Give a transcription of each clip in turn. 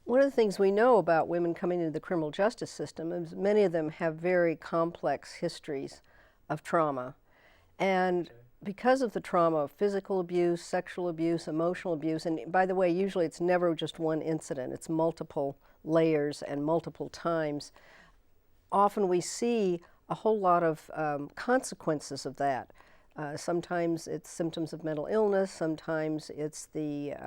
One of the things we know about women coming into the criminal justice system is many of them have very complex histories of trauma. And because of the trauma of physical abuse, sexual abuse, emotional abuse, and by the way, usually it's never just one incident, it's multiple layers and multiple times, often we see a whole lot of consequences of that. Sometimes it's symptoms of mental illness, sometimes it's the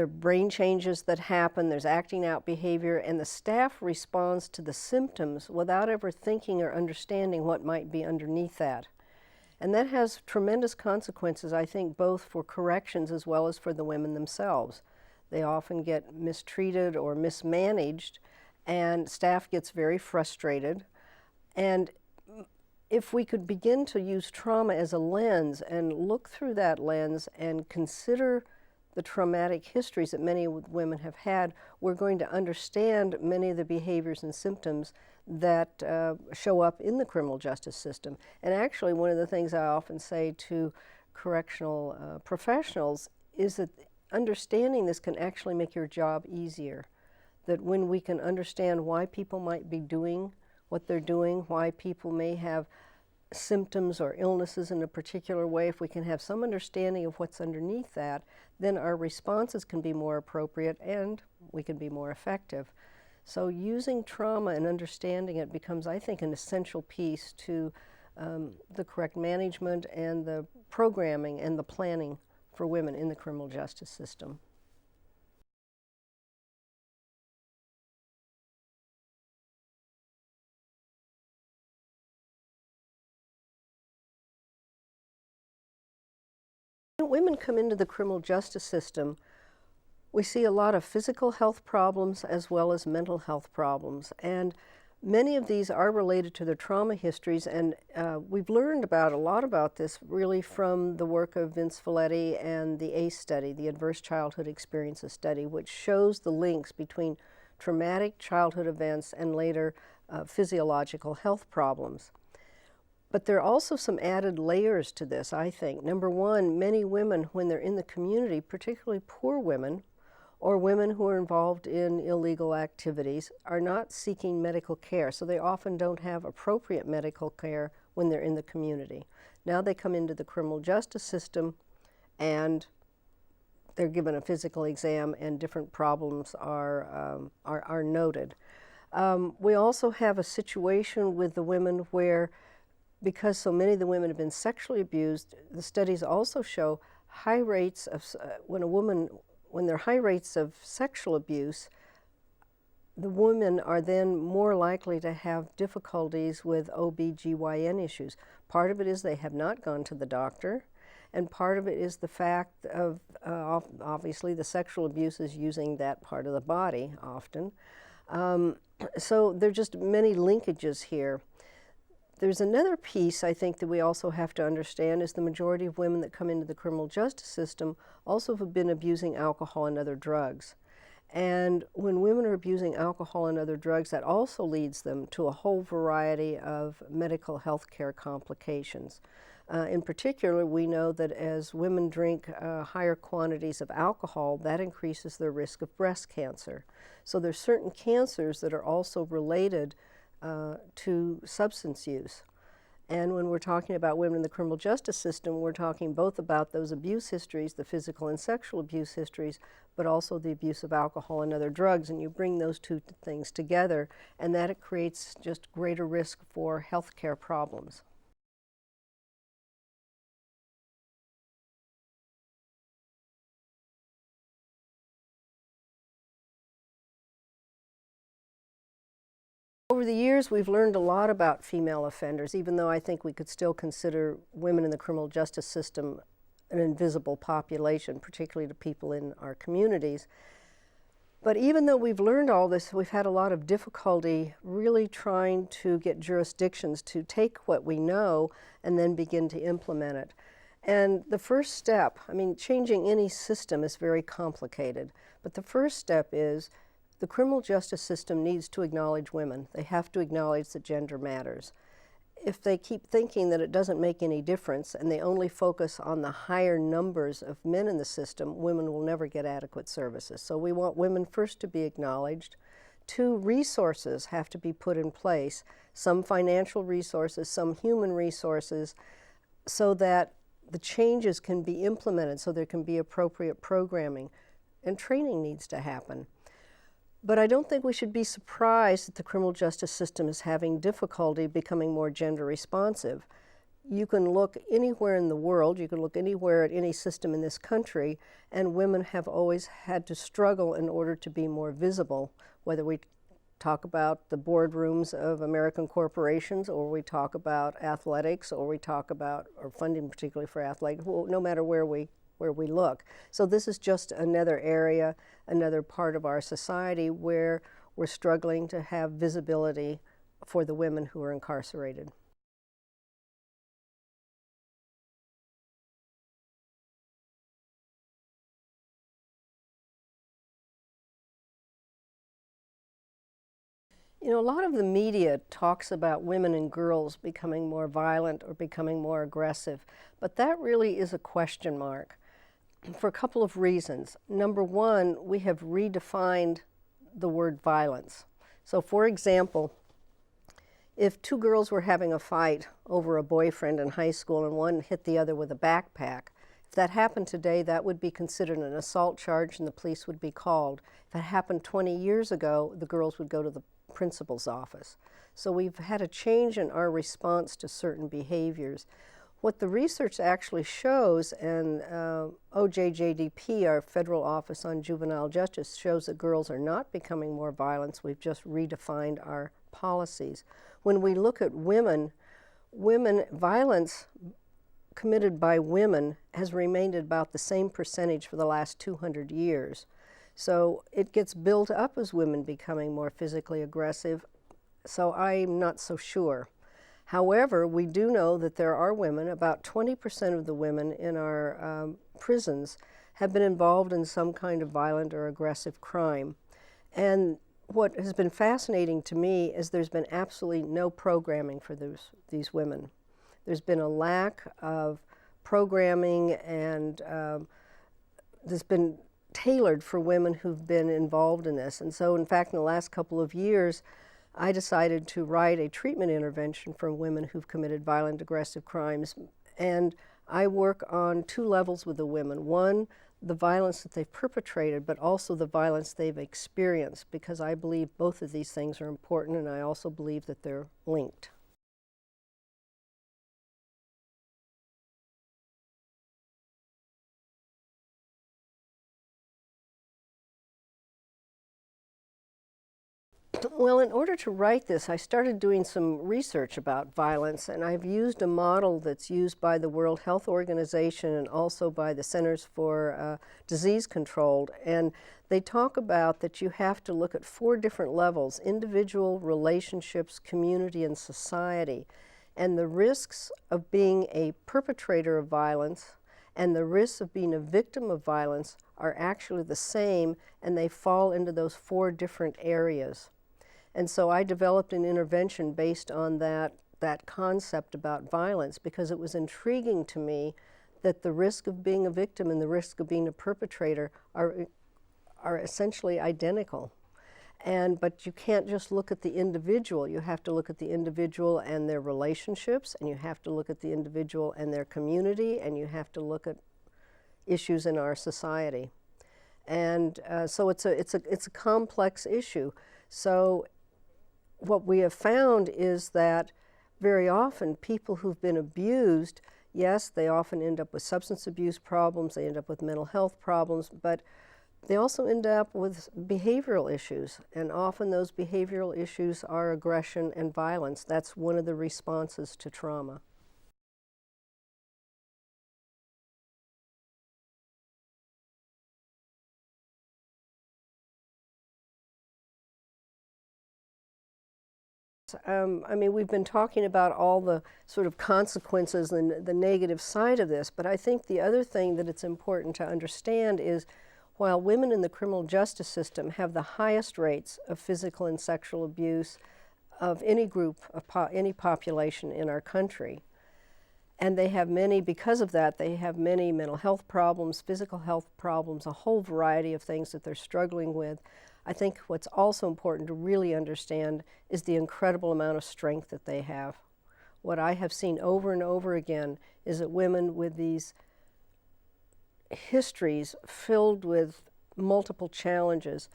brain changes that happen, there's acting out behavior, and the staff responds to the symptoms without ever thinking or understanding what might be underneath that. And that has tremendous consequences, I think, both for corrections as well as for the women themselves. They often get mistreated or mismanaged, and staff gets very frustrated. And if we could begin to use trauma as a lens and look through that lens and consider the traumatic histories that many women have had, we're going to understand many of the behaviors and symptoms that show up in the criminal justice system. And actually, one of the things I often say to correctional professionals is that understanding this can actually make your job easier. That when we can understand why people might be doing what they're doing, why people may have symptoms or illnesses in a particular way, if we can have some understanding of what's underneath that, then our responses can be more appropriate and we can be more effective. So using trauma and understanding it becomes, I think, an essential piece to the correct management and the programming and the planning for women in the criminal justice system. When women come into the criminal justice system, we see a lot of physical health problems as well as mental health problems. And many of these are related to their trauma histories, and we've learned a lot about this really from the work of Vince Folletti and the ACE study, the Adverse Childhood Experiences study, which shows the links between traumatic childhood events and later physiological health problems. But there are also some added layers to this, I think. Number one, many women, when they're in the community, particularly poor women or women who are involved in illegal activities, are not seeking medical care. So they often don't have appropriate medical care when they're in the community. Now they come into the criminal justice system and they're given a physical exam and different problems are noted. We also have a situation with the women where, because so many of the women have been sexually abused, the studies also show high rates of, when there are high rates of sexual abuse, the women are then more likely to have difficulties with OB/GYN issues. Part of it is they have not gone to the doctor, and part of it is the fact of, obviously, the sexual abuse is using that part of the body often. So there are just many linkages here. There's another piece I think that we also have to understand is the majority of women that come into the criminal justice system also have been abusing alcohol and other drugs. And when women are abusing alcohol and other drugs, that also leads them to a whole variety of medical health care complications. In particular, we know that as women drink higher quantities of alcohol, that increases their risk of breast cancer. So there's certain cancers that are also related to substance use. And when we're talking about women in the criminal justice system, we're talking both about those abuse histories, the physical and sexual abuse histories, but also the abuse of alcohol and other drugs. And you bring those two things together, and that it creates just greater risk for health care problems. Over the years, we've learned a lot about female offenders, even though I think we could still consider women in the criminal justice system an invisible population, particularly to people in our communities. But even though we've learned all this, we've had a lot of difficulty really trying to get jurisdictions to take what we know and then begin to implement it. And the first step, I mean, changing any system is very complicated, but the first step is the criminal justice system needs to acknowledge women. They have to acknowledge that gender matters. if they keep thinking that it doesn't make any difference and they only focus on the higher numbers of men in the system, women will never get adequate services. So we want women first to be acknowledged. Two, resources have to be put in place, some financial resources, some human resources, so that the changes can be implemented, so there can be appropriate programming. And training needs to happen. But I don't think we should be surprised that the criminal justice system is having difficulty becoming more gender responsive. You can look anywhere in the world, you can look anywhere at any system in this country, and women have always had to struggle in order to be more visible, whether we talk about the boardrooms of American corporations, or we talk about athletics, or we talk about, or funding particularly for athletics, well, no matter where we look. So this is just another area, another part of our society where we're struggling to have visibility for the women who are incarcerated. You know, a lot of the media talks about women and girls becoming more violent or becoming more aggressive, but that really is a question mark for a couple of reasons. Number one, we have redefined the word violence. So for example, if two girls were having a fight over a boyfriend in high school and one hit the other with a backpack, if that happened today, that would be considered an assault charge and the police would be called. If it happened 20 years ago, the girls would go to the principal's office. So we've had a change in our response to certain behaviors. What the research actually shows, and OJJDP, our Federal Office on Juvenile Justice, shows that girls are not becoming more violent. We've just redefined our policies. When we look at women, violence committed by women has remained at about the same percentage for the last 200 years. So it gets built up as women becoming more physically aggressive, so I'm not so sure. However, we do know that there are women, about 20% of the women in our prisons have been involved in some kind of violent or aggressive crime. And what has been fascinating to me is there's been absolutely no programming for these women. There's been a lack of programming, and there's been tailored for women who've been involved in this. And so, in fact, in the last couple of years, I decided to write a treatment intervention for women who've committed violent, aggressive crimes. And I work on two levels with the women. One, the violence that they've perpetrated, but also the violence they've experienced, because I believe both of these things are important, and I also believe that they're linked. Well, in order to write this, I started doing some research about violence, and I've used a model that's used by the World Health Organization and also by the Centers for Disease Control. And they talk about that you have to look at 4 different levels: individual, relationships, community, and society. And the risks of being a perpetrator of violence and the risks of being a victim of violence are actually the same, and they fall into those 4 different areas. And so I developed an intervention based on that concept about violence, because it was intriguing to me that the risk of being a victim and the risk of being a perpetrator are essentially identical. But you can't just look at the individual. You have to look at the individual and their relationships, and you have to look at the individual and their community, and you have to look at issues in our society. And so it's a complex issue. So what we have found is that very often people who've been abused, yes, they often end up with substance abuse problems, they end up with mental health problems, but they also end up with behavioral issues, and often those behavioral issues are aggression and violence. That's one of the responses to trauma. I mean, we've been talking about all the sort of consequences and the negative side of this, but I think the other thing that it's important to understand is while women in the criminal justice system have the highest rates of physical and sexual abuse, of any group, of any population in our country. And they have many, because of that, they have many mental health problems, physical health problems, a whole variety of things that they're struggling with. I think what's also important to really understand is the incredible amount of strength that they have. What I have seen over and over again is that women with these histories filled with multiple challenges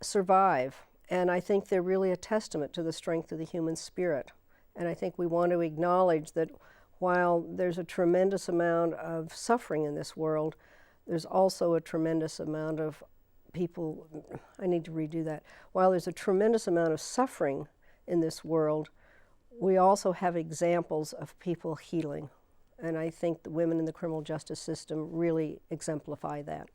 survive. And I think they're really a testament to the strength of the human spirit. And I think we want to acknowledge that while there's a tremendous amount of suffering in this world, there's also a tremendous amount of people, I need to redo that. While there's a tremendous amount of suffering in this world, we also have examples of people healing. And I think the women in the criminal justice system really exemplify that.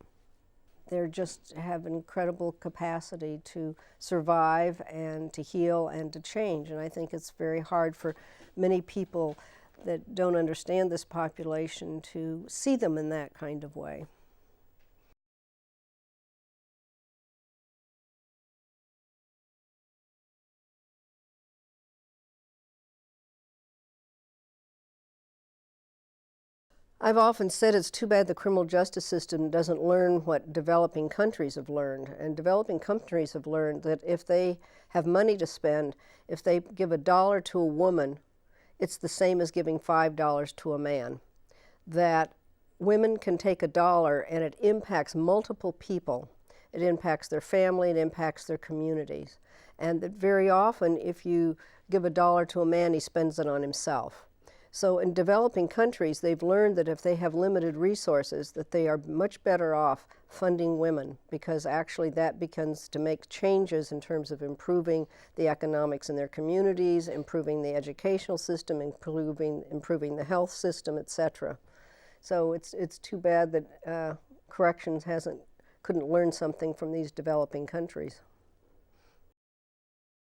They just have incredible capacity to survive and to heal and to change. And I think it's very hard for many people that don't understand this population to see them in that kind of way. I've often said it's too bad the criminal justice system doesn't learn what developing countries have learned. And developing countries have learned that if they have money to spend, if they give $1 to a woman, it's the same as giving $5 to a man. That women can take $1 and it impacts multiple people. It impacts their family, it impacts their communities. And that very often if you give $1 to a man, he spends it on himself. So in developing countries, they've learned that if they have limited resources, that they are much better off funding women, because actually that begins to make changes in terms of improving the economics in their communities, improving the educational system, improving the health system, etc. So it's too bad that corrections couldn't learn something from these developing countries.